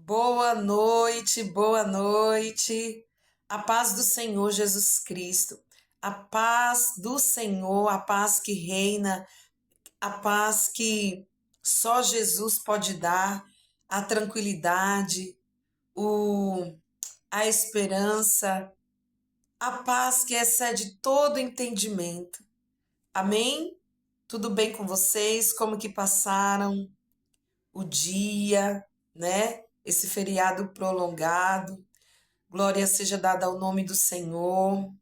Boa noite, boa noite. A paz do Senhor Jesus Cristo, a paz do Senhor, a paz que reina, a paz que só Jesus pode dar, a tranquilidade, o, a esperança, a paz que excede todo entendimento. Amém? Tudo bem com vocês? Como que passaram o dia, né? Esse feriado prolongado. Glória seja dada ao nome do Senhor.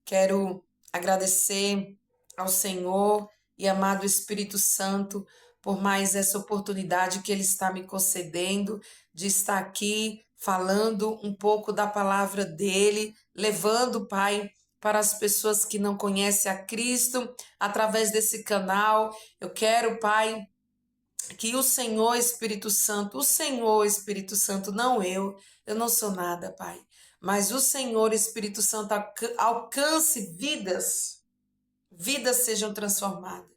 Quero agradecer ao Senhor e amado Espírito Santo por mais essa oportunidade que Ele está me concedendo de estar aqui falando um pouco da palavra dele, levando, Pai, para as pessoas que não conhecem a Cristo através desse canal. Eu quero, Pai, que o Senhor Espírito Santo, não eu não sou nada, Pai, mas o Senhor Espírito Santo alcance vidas sejam transformadas.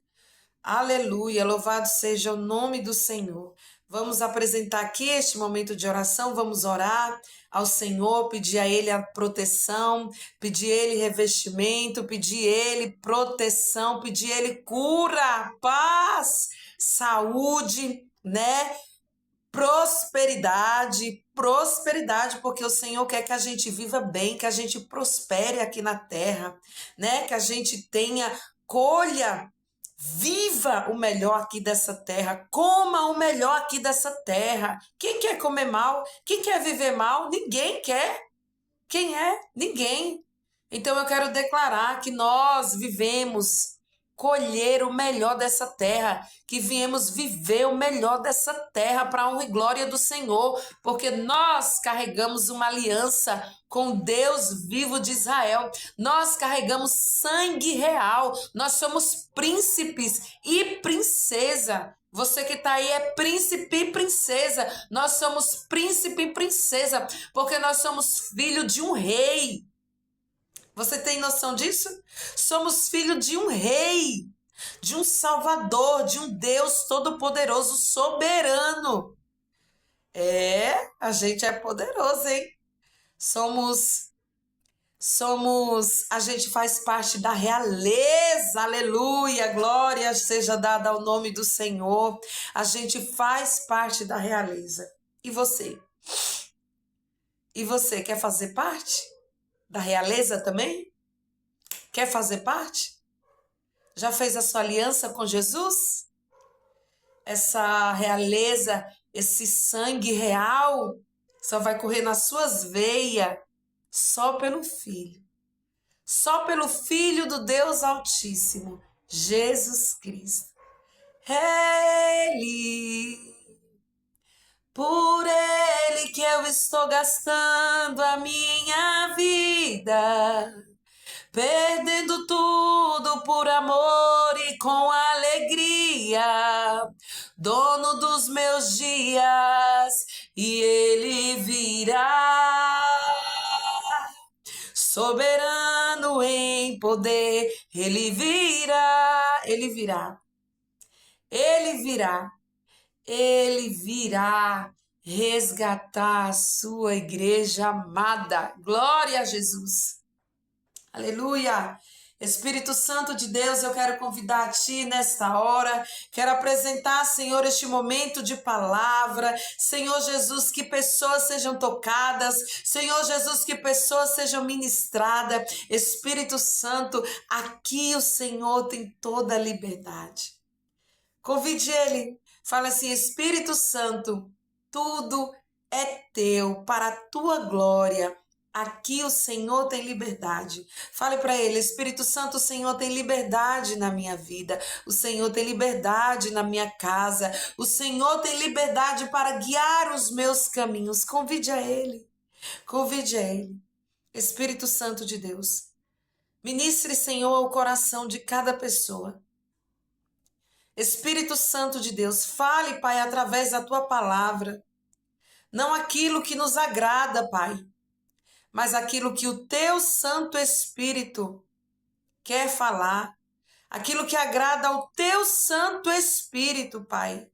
Aleluia, louvado seja o nome do Senhor. Vamos apresentar aqui este momento de oração, vamos orar ao Senhor, pedir a Ele a proteção, pedir a Ele revestimento, pedir a Ele proteção, pedir a Ele cura, paz, saúde, né? Prosperidade, porque o Senhor quer que a gente viva bem, que a gente prospere aqui na terra, né? Que a gente tenha, colha, viva o melhor aqui dessa terra, coma o melhor aqui dessa terra. Quem quer comer mal? Quem quer viver mal? Ninguém quer. Quem é? Ninguém. Então eu quero declarar que nós vivemos colher o melhor dessa terra, que viemos viver o melhor dessa terra para a honra e glória do Senhor, porque nós carregamos uma aliança com Deus vivo de Israel. Nós carregamos sangue real. Nós somos príncipes e princesa. Você que está aí é príncipe e princesa. Nós somos príncipe e princesa, porque nós somos filho de um rei. Você tem noção disso? Somos filho de um rei, de um salvador, de um Deus todo-poderoso, soberano. A gente é poderoso, hein? A gente faz parte da realeza, aleluia, glória seja dada ao nome do Senhor. A gente faz parte da realeza. E você? E você quer fazer parte da realeza também? Quer fazer parte? Já fez a sua aliança com Jesus? Essa realeza, esse sangue real, só vai correr nas suas veias só pelo Filho. Só pelo Filho do Deus Altíssimo, Jesus Cristo. Ele, por Ele que eu estou gastando a minha vida, perdendo tudo por amor e com alegria, dono dos meus dias, e Ele virá. Soberano em poder, Ele virá, Ele virá, Ele virá, Ele virá resgatar a sua igreja amada. Glória a Jesus. Aleluia! Espírito Santo de Deus, eu quero convidar a Ti nesta hora, quero apresentar, Senhor, este momento de palavra. Senhor Jesus, que pessoas sejam tocadas, Senhor Jesus, que pessoas sejam ministradas. Espírito Santo, aqui o Senhor tem toda a liberdade. Convide Ele, fala assim: Espírito Santo, tudo é Teu, para a Tua glória. Aqui o Senhor tem liberdade. Fale para Ele: Espírito Santo, o Senhor tem liberdade na minha vida. O Senhor tem liberdade na minha casa. O Senhor tem liberdade para guiar os meus caminhos. Convide a Ele. Convide a Ele. Espírito Santo de Deus, ministre, Senhor, ao coração de cada pessoa. Espírito Santo de Deus, fale, Pai, através da Tua palavra. Não aquilo que nos agrada, Pai, mas aquilo que o Teu Santo Espírito quer falar. Aquilo que agrada ao Teu Santo Espírito, Pai.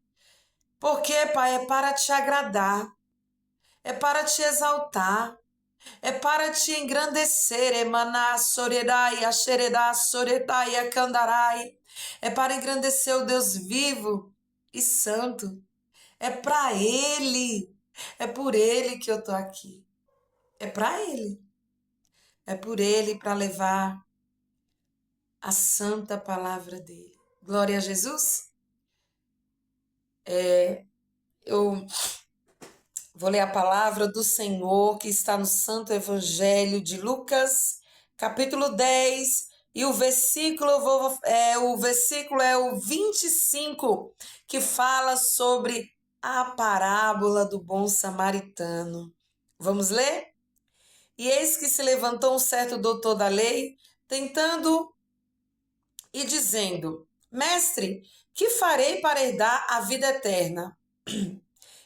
Porque, Pai, é para Te agradar. é para te exaltar, é para te engrandecer. Emaná, sorerai, axeredá, soretai, acandarai. É para engrandecer o Deus vivo e santo. É para Ele. É por Ele que eu tô aqui. É para Ele. É por Ele para levar a santa palavra dele. Glória a Jesus. Eu vou ler a palavra do Senhor que está no Santo Evangelho de Lucas, capítulo 10, e o versículo, o versículo é o 25, que fala sobre a parábola do bom samaritano. Vamos ler? E eis que se levantou um certo doutor da lei, tentando e dizendo: Mestre, que farei para herdar a vida eterna?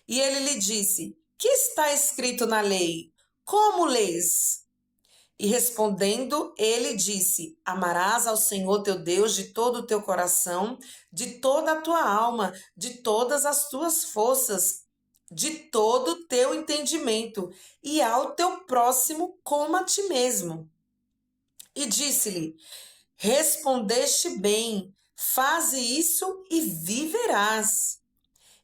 E ele lhe disse: Que está escrito na lei? Como lês? E respondendo, ele disse: Amarás ao Senhor teu Deus de todo o teu coração, de toda a tua alma, de todas as tuas forças, de todo o teu entendimento, e ao teu próximo como a ti mesmo. E disse-lhe: Respondeste bem, faze isso e viverás.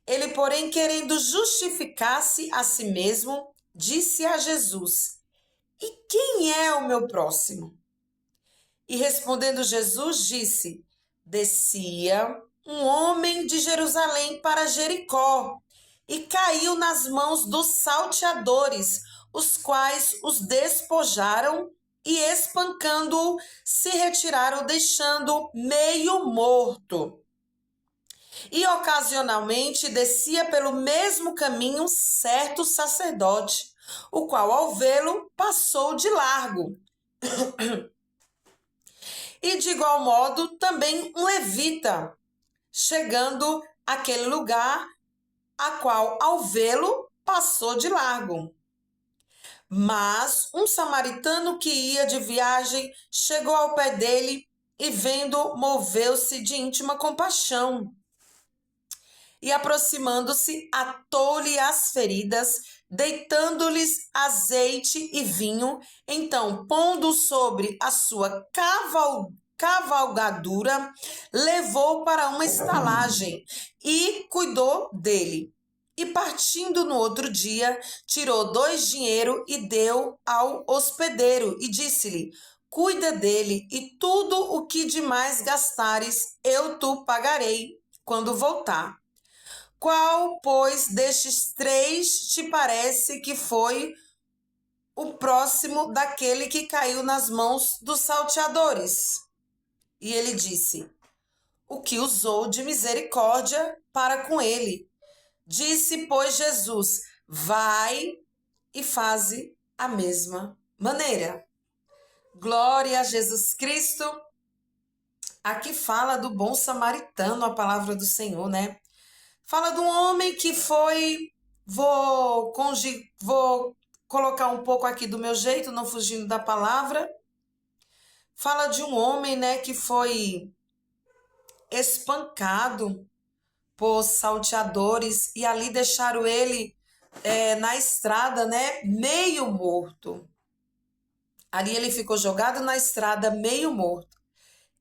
Ele, porém, querendo justificar-se a si mesmo, disse a Jesus: E quem é o meu próximo? E respondendo Jesus, disse: Descia um homem de Jerusalém para Jericó e caiu nas mãos dos salteadores, os quais os despojaram e, espancando-o, se retiraram, deixando meio morto. E ocasionalmente descia pelo mesmo caminho certo sacerdote, o qual, ao vê-lo, passou de largo. E de igual modo também um levita, chegando àquele lugar, a qual, ao vê-lo, passou de largo. Mas um samaritano que ia de viagem chegou ao pé dele e, vendo, moveu-se de íntima compaixão. E, aproximando-se, atou-lhe as feridas, deitando-lhes azeite e vinho. Então, pondo sobre a sua cavalgadura, levou para uma estalagem e cuidou dele. E, partindo no outro dia, tirou 2 dinheiros e deu ao hospedeiro e disse-lhe: Cuida dele, e tudo o que demais gastares eu tu pagarei quando voltar. Qual, pois, destes 3 te parece que foi o próximo daquele que caiu nas mãos dos salteadores? E ele disse: O que usou de misericórdia para com ele. Disse, pois, Jesus: Vai e faze a mesma maneira. Glória a Jesus Cristo. Aqui fala do bom samaritano, a palavra do Senhor, né? Fala de um homem que foi, vou colocar um pouco aqui do meu jeito, não fugindo da palavra. Fala de um homem, né, que foi espancado por salteadores e ali deixaram ele na estrada, né, meio morto. Ali ele ficou jogado na estrada, meio morto.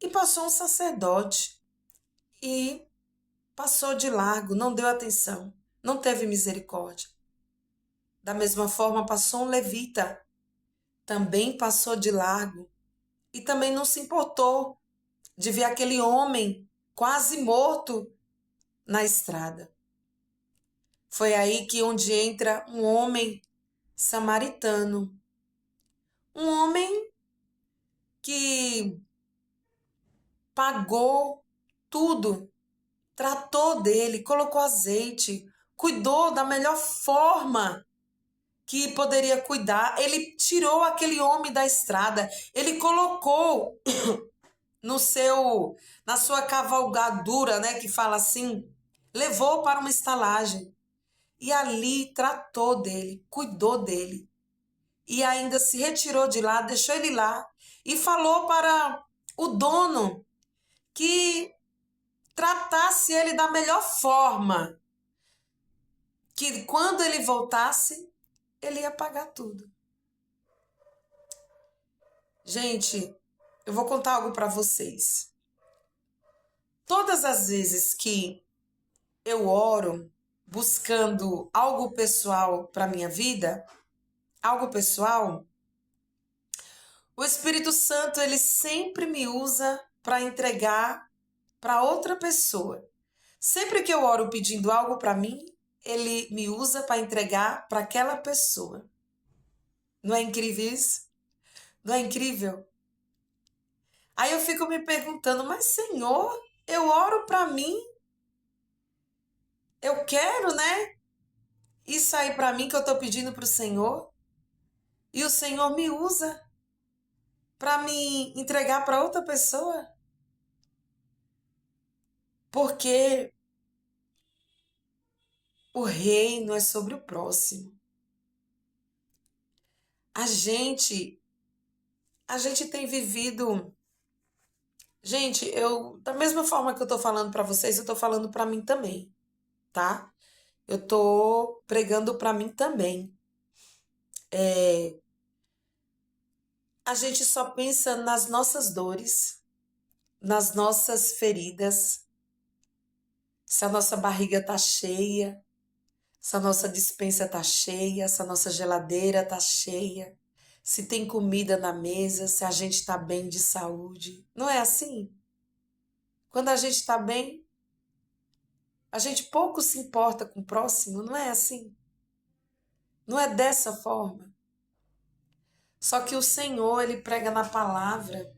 E passou um sacerdote e passou de largo, não deu atenção, não teve misericórdia. Da mesma forma, passou um levita, também passou de largo e também não se importou de ver aquele homem quase morto na estrada. Foi aí que onde entra um homem samaritano, um homem que pagou tudo, tratou dele, colocou azeite, cuidou da melhor forma que poderia cuidar. Ele tirou aquele homem da estrada, ele colocou na sua cavalgadura, né, que fala assim, levou para uma estalagem e ali tratou dele, cuidou dele. E ainda se retirou de lá, deixou ele lá e falou para o dono que tratasse ele da melhor forma, que quando ele voltasse, ele ia pagar tudo. Gente, eu vou contar algo para vocês. Todas as vezes que eu oro buscando algo pessoal para minha vida, algo pessoal, o Espírito Santo ele sempre me usa para entregar para outra pessoa. Sempre que eu oro pedindo algo para mim, ele me usa para entregar para aquela pessoa. Não é incrível isso? Não é incrível? Aí eu fico me perguntando, mas Senhor, eu oro para mim, eu quero, né? Isso aí para mim que eu estou pedindo para o Senhor, e o Senhor me usa para me entregar para outra pessoa. Porque o reino é sobre o próximo. A gente tem vivido. Gente, da mesma forma que eu tô falando para vocês, eu tô falando para mim também, tá? Eu tô pregando para mim também. A gente só pensa nas nossas dores, nas nossas feridas, se a nossa barriga tá cheia, se a nossa despensa tá cheia, se a nossa geladeira tá cheia, se tem comida na mesa, se a gente tá bem de saúde. Não é assim? Quando a gente tá bem, a gente pouco se importa com o próximo, não é assim? Não é dessa forma. Só que o Senhor, ele prega na palavra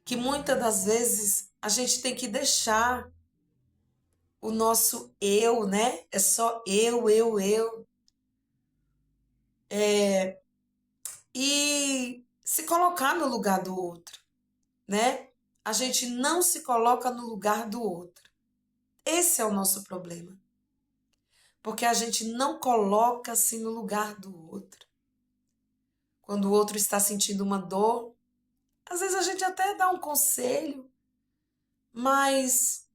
que muitas das vezes a gente tem que deixar o nosso eu, né? É só eu. E se colocar no lugar do outro, né? A gente não se coloca no lugar do outro. Esse é o nosso problema. Porque a gente não coloca-se no lugar do outro. Quando o outro está sentindo uma dor, às vezes a gente até dá um conselho, mas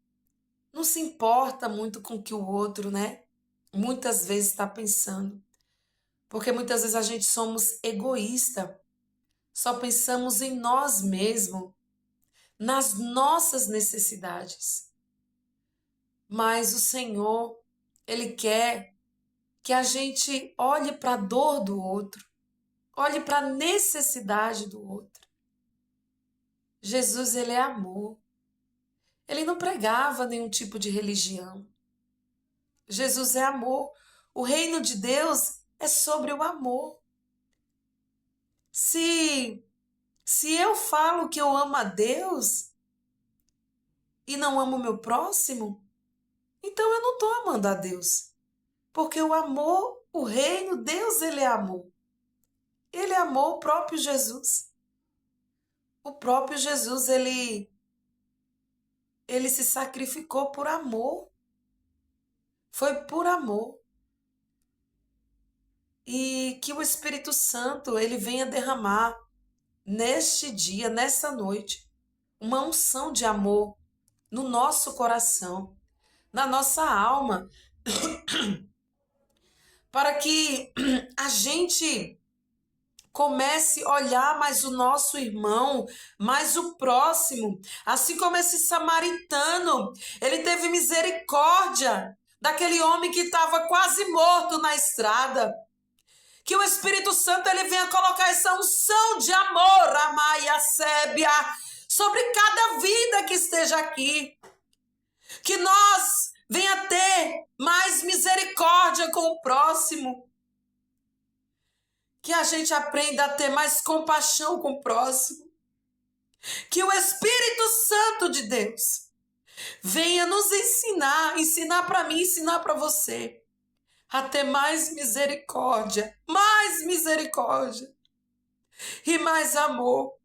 não se importa muito com o que o outro, né? Muitas vezes está pensando. Porque muitas vezes a gente somos egoísta, só pensamos em nós mesmos, nas nossas necessidades. Mas o Senhor, Ele quer que a gente olhe para a dor do outro, olhe para a necessidade do outro. Jesus, Ele é amor. Ele não pregava nenhum tipo de religião. Jesus é amor. O reino de Deus é sobre o amor. Se eu falo que eu amo a Deus e não amo o meu próximo, então eu não estou amando a Deus. Porque o amor, o reino, Deus, ele é amor. Ele amou o próprio Jesus. O próprio Jesus, ele se sacrificou por amor. Foi por amor. E que o Espírito Santo, ele venha derramar neste dia, nessa noite, uma unção de amor no nosso coração, na nossa alma, para que a gente comece a olhar mais o nosso irmão, mais o próximo, assim como esse samaritano, ele teve misericórdia daquele homem que estava quase morto na estrada. Que o Espírito Santo ele venha colocar essa unção de amor, Amaia Sébia, sobre cada vida que esteja aqui. Que nós venha ter mais misericórdia com o próximo. Que a gente aprenda a ter mais compaixão com o próximo. Que o Espírito Santo de Deus venha nos ensinar para mim, ensinar para você, a ter mais misericórdia e mais amor.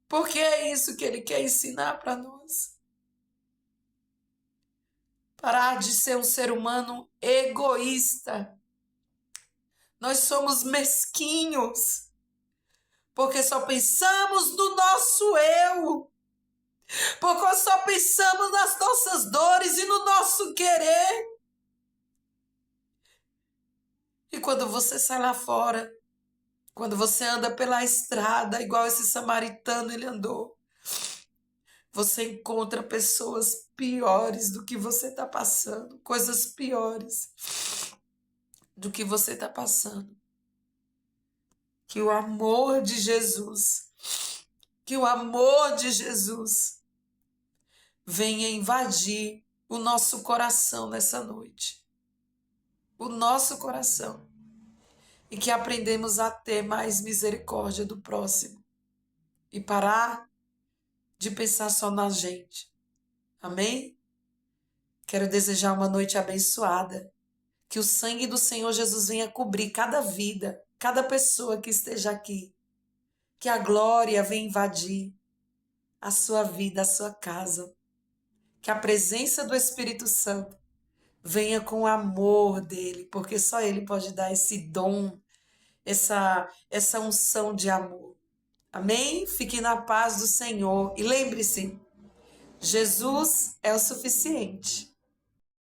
Porque é isso que Ele quer ensinar para nós. Parar de ser um ser humano egoísta. Nós somos mesquinhos, porque só pensamos no nosso eu, porque só pensamos nas nossas dores e no nosso querer. quando você sai lá fora, quando você anda pela estrada, igual esse samaritano ele andou, você encontra pessoas piores do que você está passando, coisas piores do que você está passando. Que o amor de Jesus, que o amor de Jesus venha invadir o nosso coração nessa noite. O nosso coração. E que aprendemos a ter mais misericórdia do próximo. E parar de pensar só na gente. Amém? Quero desejar uma noite abençoada. Que o sangue do Senhor Jesus venha cobrir cada vida, cada pessoa que esteja aqui. Que a glória venha invadir a sua vida, a sua casa. Que a presença do Espírito Santo venha com o amor dele, porque só ele pode dar esse dom, essa unção de amor. Amém? Fique na paz do Senhor. E lembre-se, Jesus é o suficiente.